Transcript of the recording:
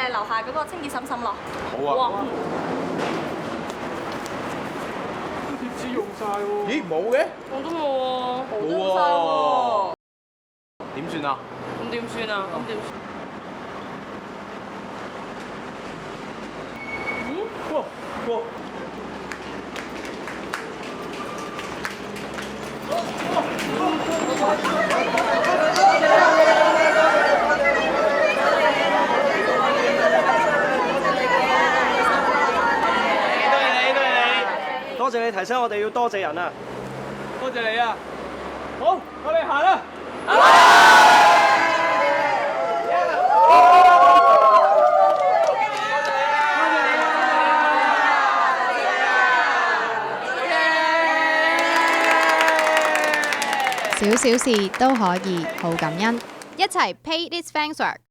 樓下嗰個清潔嬸嬸咯。好啊。哇！貼紙用晒喎。咦，冇嘅？我都冇喎，冇喎我都用晒喎。點算啊？咁點算啊？咁點算？哇哇！多謝你提醒我哋要多謝人啊！多謝你啊！好，我哋行啦。小小事都可以好感恩，一齊 pay this thanks work。